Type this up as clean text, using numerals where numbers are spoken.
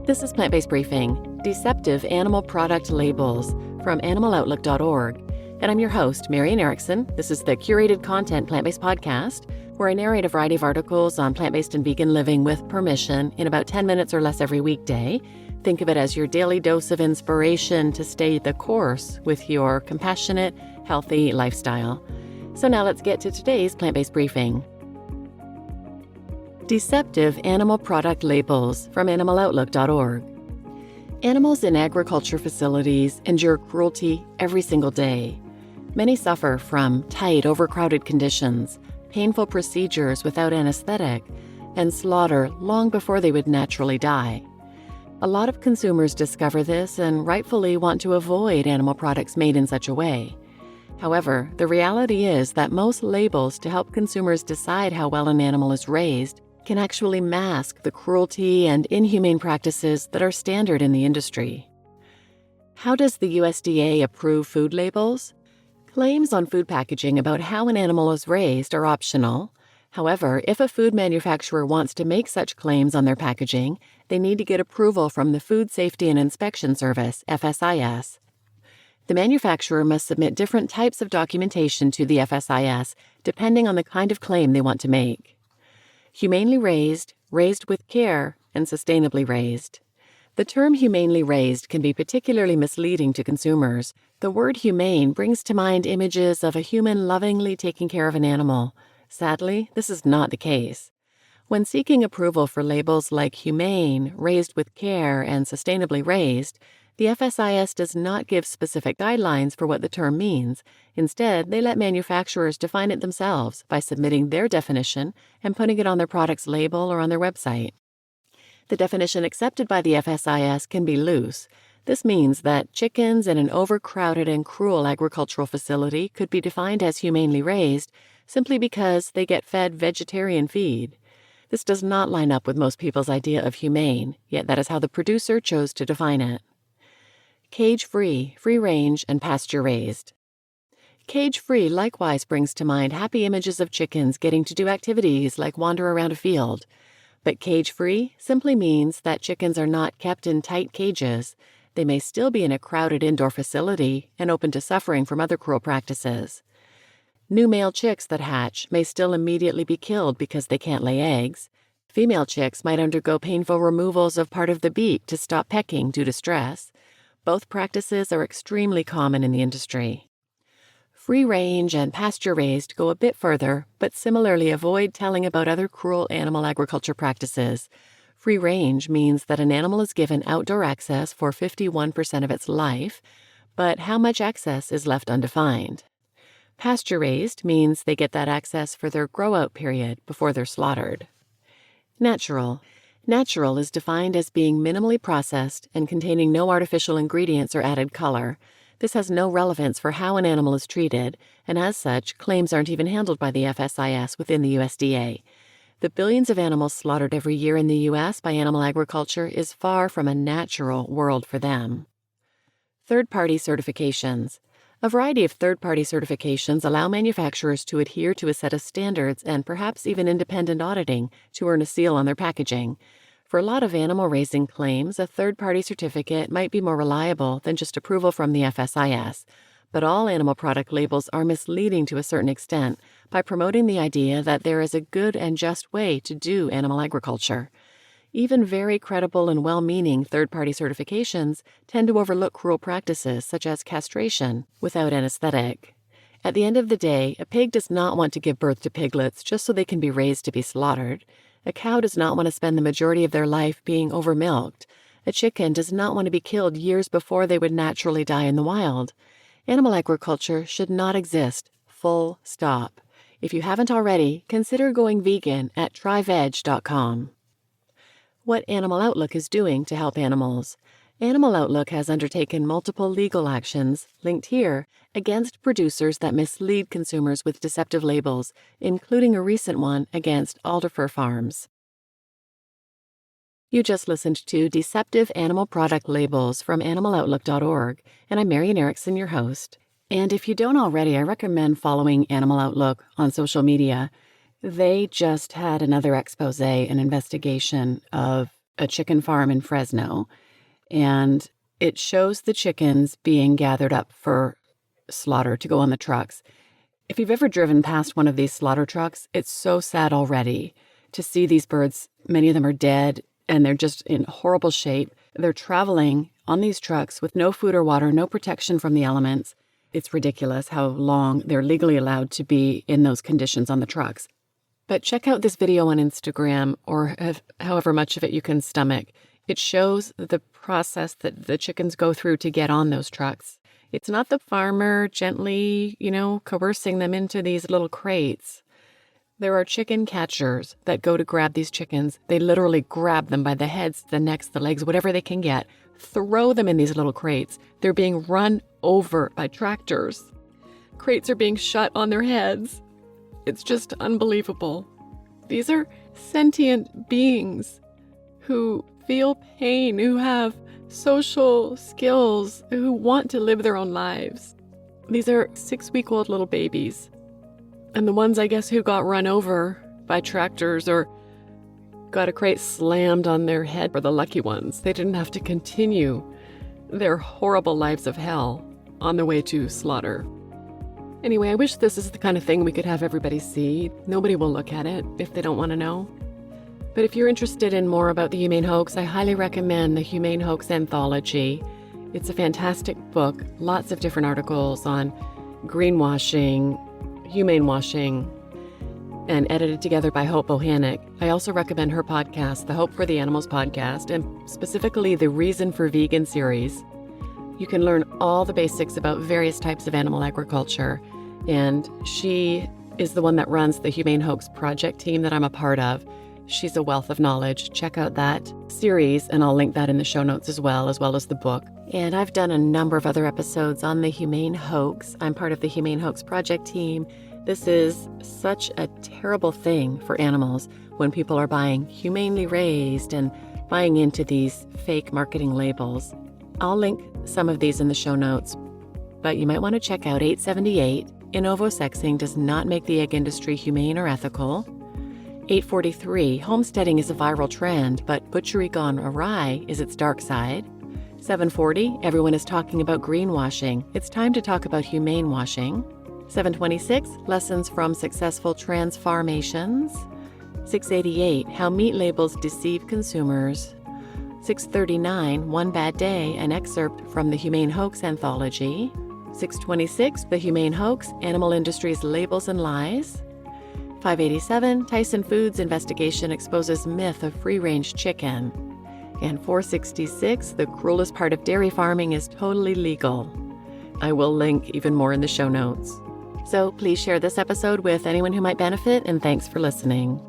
This is Plant-Based Briefing, Deceptive Animal Product Labels from animaloutlook.org. And I'm your host, Marian Erickson. This is the curated content plant-based podcast where I narrate a variety of articles on plant-based and vegan living with permission in about 10 minutes or less every weekday. Think of it as your daily dose of inspiration to stay the course with your compassionate, healthy lifestyle. So now let's get to today's plant-based briefing. Deceptive Animal Product Labels from animaloutlook.org. Animals in agriculture facilities endure cruelty every single day. Many suffer from tight, overcrowded conditions, painful procedures without anesthetic, and slaughter long before they would naturally die. A lot of consumers discover this and rightfully want to avoid animal products made in such a way. However, the reality is that most labels to help consumers decide how well an animal is raised can actually mask the cruelty and inhumane practices that are standard in the industry. How does the USDA approve food labels? Claims on food packaging about how an animal is raised are optional. However, if a food manufacturer wants to make such claims on their packaging, they need to get approval from the Food Safety and Inspection Service, FSIS. The manufacturer must submit different types of documentation to the FSIS depending on the kind of claim they want to make. Humanely raised, raised with care, and sustainably raised. The term humanely raised can be particularly misleading to consumers. The word humane brings to mind images of a human lovingly taking care of an animal. Sadly, this is not the case. When seeking approval for labels like humane, raised with care, and sustainably raised, the FSIS does not give specific guidelines for what the term means. Instead, they let manufacturers define it themselves by submitting their definition and putting it on their product's label or on their website. The definition accepted by the FSIS can be loose. This means that chickens in an overcrowded and cruel agricultural facility could be defined as humanely raised simply because they get fed vegetarian feed. This does not line up with most people's idea of humane, yet that is how the producer chose to define it. Cage-free, free-range, and pasture-raised. Cage-free likewise brings to mind happy images of chickens getting to do activities like wander around a field. But cage-free simply means that chickens are not kept in tight cages. They may still be in a crowded indoor facility and open to suffering from other cruel practices. New male chicks that hatch may still immediately be killed because they can't lay eggs. Female chicks might undergo painful removals of part of the beak to stop pecking due to stress. Both practices are extremely common in the industry. Free-range and pasture-raised go a bit further, but similarly avoid telling about other cruel animal agriculture practices. Free-range means that an animal is given outdoor access for 51% of its life, but how much access is left undefined. Pasture-raised means they get that access for their grow-out period before they're slaughtered. Natural. Natural is defined as being minimally processed and containing no artificial ingredients or added color. This has no relevance for how an animal is treated, and as such, claims aren't even handled by the FSIS within the USDA. The billions of animals slaughtered every year in the U.S. by animal agriculture is far from a natural world for them. Third-party certifications. A variety of third-party certifications allow manufacturers to adhere to a set of standards and perhaps even independent auditing to earn a seal on their packaging. For a lot of animal-raising claims, a third-party certificate might be more reliable than just approval from the FSIS. But all animal product labels are misleading to a certain extent by promoting the idea that there is a good and just way to do animal agriculture. Even very credible and well-meaning third-party certifications tend to overlook cruel practices such as castration without anesthetic. At the end of the day, a pig does not want to give birth to piglets just so they can be raised to be slaughtered. A cow does not want to spend the majority of their life being overmilked. A chicken does not want to be killed years before they would naturally die in the wild. Animal agriculture should not exist. Full stop. If you haven't already, consider going vegan at tryveg.com. What Animal Outlook is doing to help animals. Animal Outlook has undertaken multiple legal actions, linked here, against producers that mislead consumers with deceptive labels, including a recent one against Alderfer Farms. You just listened to Deceptive Animal Product Labels from animaloutlook.org, and I'm Marian Erickson, your host. And if you don't already, I recommend following Animal Outlook on social media. They just had another expose, an investigation of a chicken farm in Fresno, and it shows the chickens being gathered up for slaughter to go on the trucks. If you've ever driven past one of these slaughter trucks, it's so sad already to see these birds. Many of them are dead, and they're just in horrible shape. They're traveling on these trucks with no food or water, no protection from the elements. It's ridiculous how long they're legally allowed to be in those conditions on the trucks. But check out this video on Instagram, or however much of it you can stomach. It shows the process that the chickens go through to get on those trucks. It's not the farmer gently, coercing them into these little crates. There are chicken catchers that go to grab these chickens. They literally grab them by the heads, the necks, the legs, whatever they can get, throw them in these little crates. They're being run over by tractors. Crates are being shut on their heads. It's just unbelievable. These are sentient beings who feel pain, who have social skills, who want to live their own lives. These are 6-week-old little babies. And the ones, I guess, who got run over by tractors or got a crate slammed on their head were the lucky ones. They didn't have to continue their horrible lives of hell on the way to slaughter. Anyway, I wish this is the kind of thing we could have everybody see. Nobody will look at it if they don't want to know. But if you're interested in more about the humane hoax, I highly recommend the Humane Hoax Anthology. It's a fantastic book, lots of different articles on greenwashing, humane washing, and edited together by Hope Bohannic. I also recommend her podcast, the Hope for the Animals podcast, and specifically the Reason for Vegan series. You can learn all the basics about various types of animal agriculture, and she is the one that runs the Humane Hoax project team that I'm a part of. She's a wealth of knowledge. Check out that series, and I'll link that in the show notes as well as the book. And I've done a number of other episodes on the Humane Hoax. I'm part of the Humane Hoax project team. This is such a terrible thing for animals when people are buying humanely raised and buying into these fake marketing labels. I'll link some of these in the show notes, but you might want to check out 878. In ovo sexing does not make the egg industry humane or ethical. 843. Homesteading is a viral trend, but butchery gone awry is its dark side. 740. Everyone is talking about greenwashing. It's time to talk about humane washing. 726. Lessons from successful transformations. 688. How meat labels deceive consumers. 639. One Bad Day, an excerpt from the Humane Hoax Anthology. 626. The Humane Hoax, Animal Industry's Labels and Lies. 587. Tyson Foods investigation exposes myth of free-range chicken. And 466. The cruelest part of dairy farming is totally legal. I will link even more in the show notes. So please share this episode with anyone who might benefit, and thanks for listening.